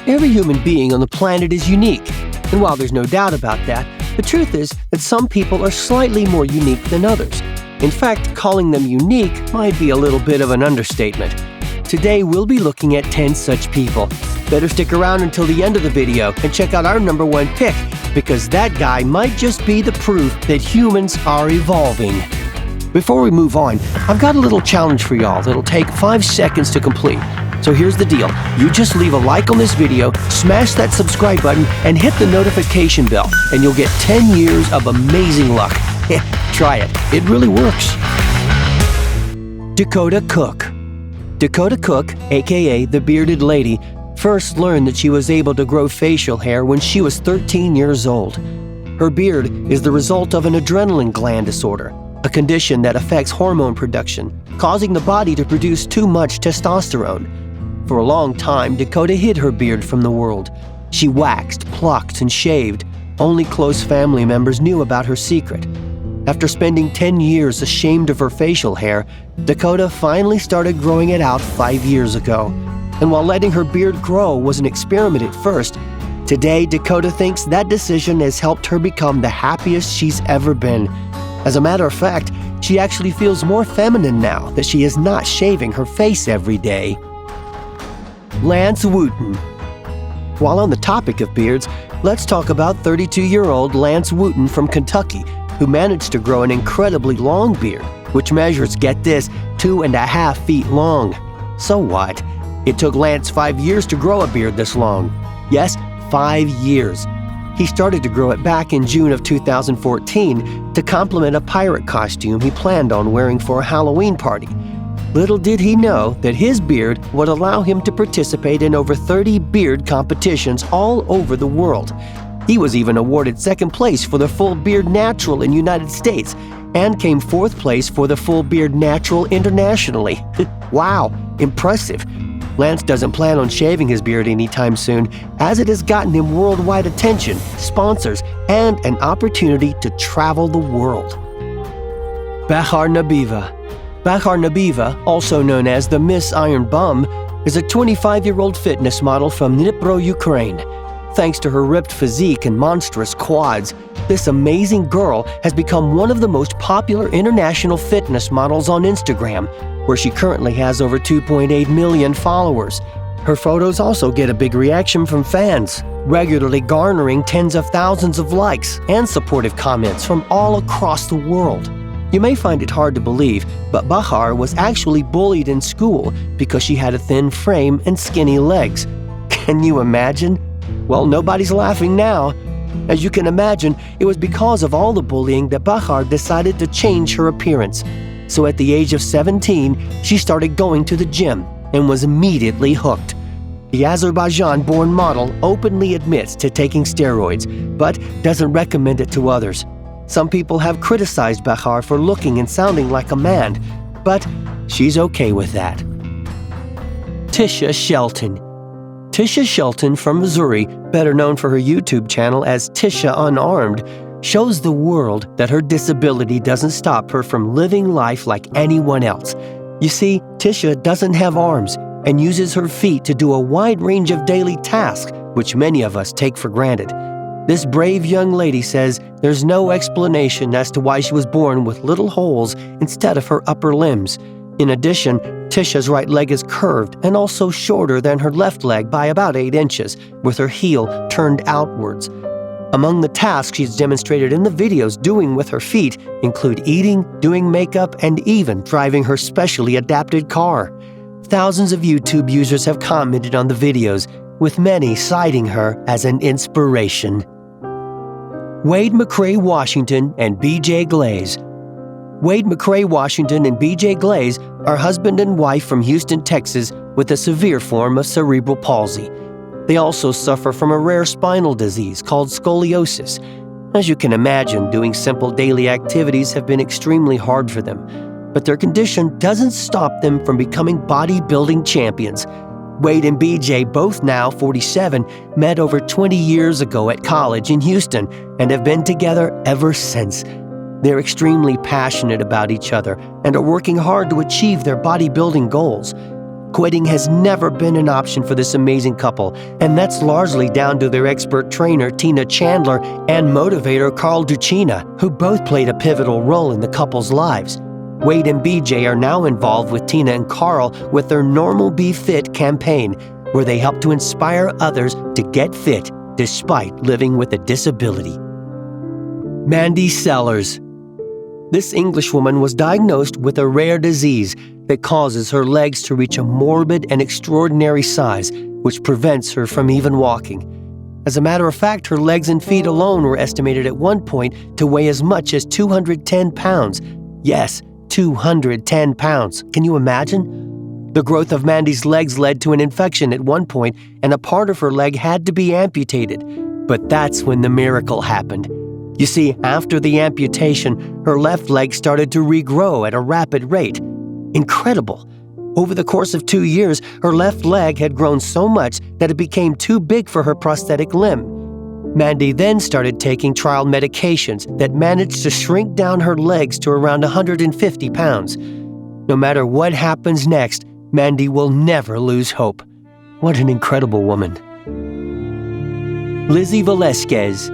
Every human being on the planet is unique, and while there's no doubt about that, the truth is that some people are slightly more unique than others. In fact, calling them unique might be a little bit of an understatement. Today, we'll be looking at 10 such people. Better stick around until the end of the video and check out our number 1 pick, because that guy might just be the proof that humans are evolving. Before we move on, I've got a little challenge for y'all that'll take 5 seconds to complete. So here's the deal. You just leave a like on this video, smash that subscribe button, and hit the notification bell, and you'll get 10 years of amazing luck. Try it. It really works. Dakota Cook. Dakota Cook, aka the Bearded Lady, first learned that she was able to grow facial hair when she was 13 years old. Her beard is the result of an adrenaline gland disorder, a condition that affects hormone production, causing the body to produce too much testosterone. For a long time, Dakota hid her beard from the world. She waxed, plucked, and shaved. Only close family members knew about her secret. After spending 10 years ashamed of her facial hair, Dakota finally started growing it out 5 years ago. And while letting her beard grow was an experiment at first, today Dakota thinks that decision has helped her become the happiest she's ever been. As a matter of fact, she actually feels more feminine now that she is not shaving her face every day. Lance Wooten. While on the topic of beards, let's talk about 32-year-old Lance Wooten from Kentucky, who managed to grow an incredibly long beard, which measures, get this, 2.5 feet long. So what? It took Lance 5 years to grow a beard this long. Yes, 5 years. He started to grow it back in June of 2014 to complement a pirate costume he planned on wearing for a Halloween party. Little did he know that his beard would allow him to participate in over 30 beard competitions all over the world. He was even awarded 2nd place for the Full Beard Natural in the United States and came 4th place for the Full Beard Natural internationally. Wow, impressive. Lance doesn't plan on shaving his beard anytime soon, as it has gotten him worldwide attention, sponsors, and an opportunity to travel the world. Bahana Beaver. Bahana Beaver, also known as the Miss Iron Bum, is a 25-year-old fitness model from Dnipro, Ukraine. Thanks to her ripped physique and monstrous quads, this amazing girl has become one of the most popular international fitness models on Instagram, where she currently has over 2.8 million followers. Her photos also get a big reaction from fans, regularly garnering tens of thousands of likes and supportive comments from all across the world. You may find it hard to believe, but Bahar was actually bullied in school because she had a thin frame and skinny legs. Can you imagine? Well, nobody's laughing now. As you can imagine, it was because of all the bullying that Bahar decided to change her appearance. So at the age of 17, she started going to the gym and was immediately hooked. The Azerbaijan-born model openly admits to taking steroids, but doesn't recommend it to others. Some people have criticized Bahar for looking and sounding like a man, but she's okay with that. Tisha Shelton. Tisha Shelton from Missouri, better known for her YouTube channel as Tisha Unarmed, shows the world that her disability doesn't stop her from living life like anyone else. You see, Tisha doesn't have arms and uses her feet to do a wide range of daily tasks, which many of us take for granted. This brave young lady says there's no explanation as to why she was born with little holes instead of her upper limbs. In addition, Tisha's right leg is curved and also shorter than her left leg by about 8 inches, with her heel turned outwards. Among the tasks she's demonstrated in the videos doing with her feet include eating, doing makeup, and even driving her specially adapted car. Thousands of YouTube users have commented on the videos, with many citing her as an inspiration. Wade McCrae Washington and BJ Glaze. Wade McCrae Washington and BJ Glaze are husband and wife from Houston, Texas, with a severe form of cerebral palsy. They also suffer from a rare spinal disease called scoliosis. As you can imagine, doing simple daily activities have been extremely hard for them, but their condition doesn't stop them from becoming bodybuilding champions. Wade and BJ, both now 47, met over 20 years ago at college in Houston and have been together ever since. They're extremely passionate about each other and are working hard to achieve their bodybuilding goals. Quitting has never been an option for this amazing couple, and that's largely down to their expert trainer Tina Chandler and motivator Carl Ducina, who both played a pivotal role in the couple's lives. Wade and BJ are now involved with Tina and Carl with their Normal Be Fit campaign, where they help to inspire others to get fit despite living with a disability. Mandy Sellars. This Englishwoman was diagnosed with a rare disease that causes her legs to reach a morbid and extraordinary size, which prevents her from even walking. As a matter of fact, her legs and feet alone were estimated at one point to weigh as much as 210 pounds. Yes, 210 pounds. Can you imagine? The growth of Mandy's legs led to an infection at one point, and a part of her leg had to be amputated. But that's when the miracle happened. You see, after the amputation, her left leg started to regrow at a rapid rate. Incredible! Over the course of 2 years, her left leg had grown so much that it became too big for her prosthetic limb. Mandy then started taking trial medications that managed to shrink down her legs to around 150 pounds. No matter what happens next, Mandy will never lose hope. What an incredible woman. Lizzy Velasquez.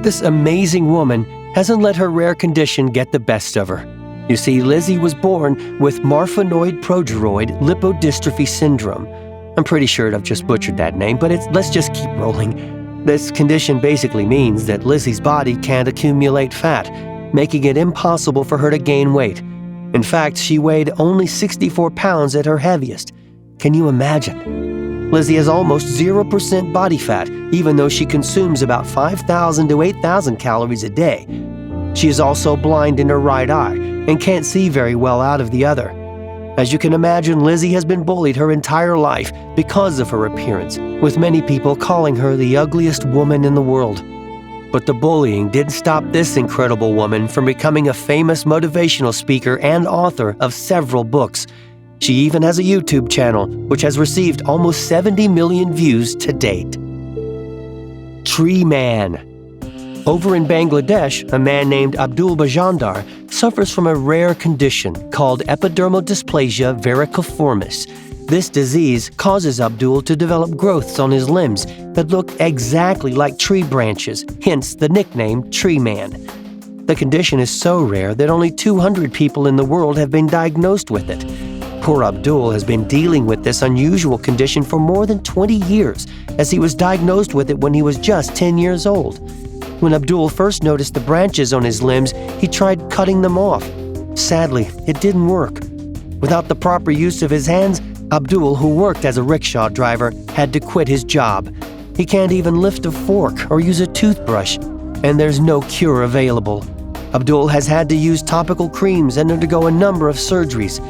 This amazing woman hasn't let her rare condition get the best of her. You see, Lizzy was born with Marfanoid progeroid lipodystrophy syndrome. I'm pretty sure I've just butchered that name, but let's just keep rolling. This condition basically means that Lizzy's body can't accumulate fat, making it impossible for her to gain weight. In fact, she weighed only 64 pounds at her heaviest. Can you imagine? Lizzy has almost 0% body fat, even though she consumes about 5,000 to 8,000 calories a day. She is also blind in her right eye and can't see very well out of the other. As you can imagine, Lizzy has been bullied her entire life because of her appearance, with many people calling her the ugliest woman in the world. But the bullying didn't stop this incredible woman from becoming a famous motivational speaker and author of several books. She even has a YouTube channel, which has received almost 70 million views to date. Tree Man. Over in Bangladesh, a man named Abdul Bajandar suffers from a rare condition called epidermal dysplasia verruciformis. This disease causes Abdul to develop growths on his limbs that look exactly like tree branches, hence the nickname Tree Man. The condition is so rare that only 200 people in the world have been diagnosed with it. Poor Abdul has been dealing with this unusual condition for more than 20 years, as he was diagnosed with it when he was just 10 years old. When Abdul first noticed the branches on his limbs, he tried cutting them off. Sadly, it didn't work. Without the proper use of his hands, Abdul, who worked as a rickshaw driver, had to quit his job. He can't even lift a fork or use a toothbrush, and there's no cure available. Abdul has had to use topical creams and undergo a number of surgeries.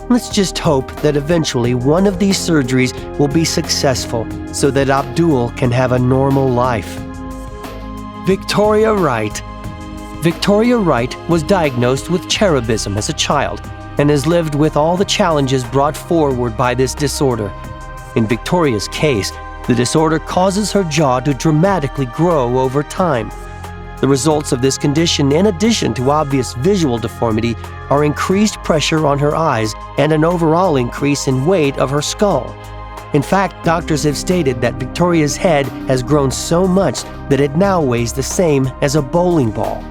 Let's just hope that eventually one of these surgeries will be successful so that Abdul can have a normal life. Victoria Wright. Victoria Wright was diagnosed with cherubism as a child and has lived with all the challenges brought forward by this disorder. In Victoria's case, the disorder causes her jaw to dramatically grow over time. The results of this condition, in addition to obvious visual deformity, are increased pressure on her eyes and an overall increase in weight of her skull. In fact, doctors have stated that Victoria's head has grown so much that it now weighs the same as a bowling ball.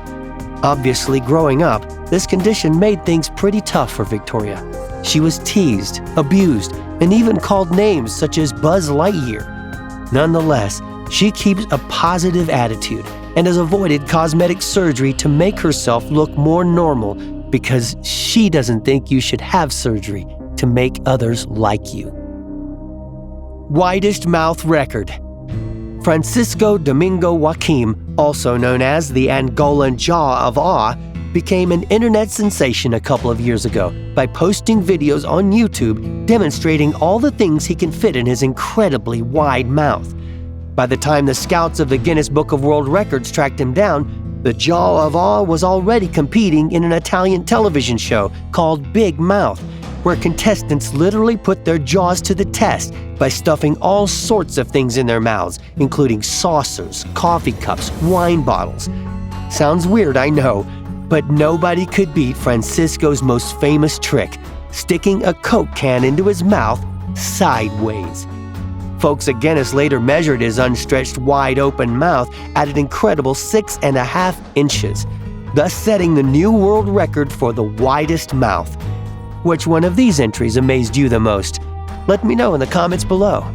Obviously, growing up, this condition made things pretty tough for Victoria. She was teased, abused, and even called names such as Buzz Lightyear. Nonetheless, she keeps a positive attitude and has avoided cosmetic surgery to make herself look more normal because she doesn't think you should have surgery to make others like you. Widest mouth record. Francisco Domingo Joaquim, also known as the Angolan Jaw of Awe, became an internet sensation a couple of years ago by posting videos on YouTube demonstrating all the things he can fit in his incredibly wide mouth. By the time the scouts of the Guinness Book of World Records tracked him down, the Jaw of Awe was already competing in an Italian television show called Big Mouth, where contestants literally put their jaws to the test by stuffing all sorts of things in their mouths, including saucers, coffee cups, wine bottles. Sounds weird, I know, but nobody could beat Francisco's most famous trick, sticking a Coke can into his mouth sideways. Folks at Guinness later measured his unstretched, wide-open mouth at an incredible 6.5 inches, thus setting the new world record for the widest mouth. Which one of these entries amazed you the most? Let me know in the comments below.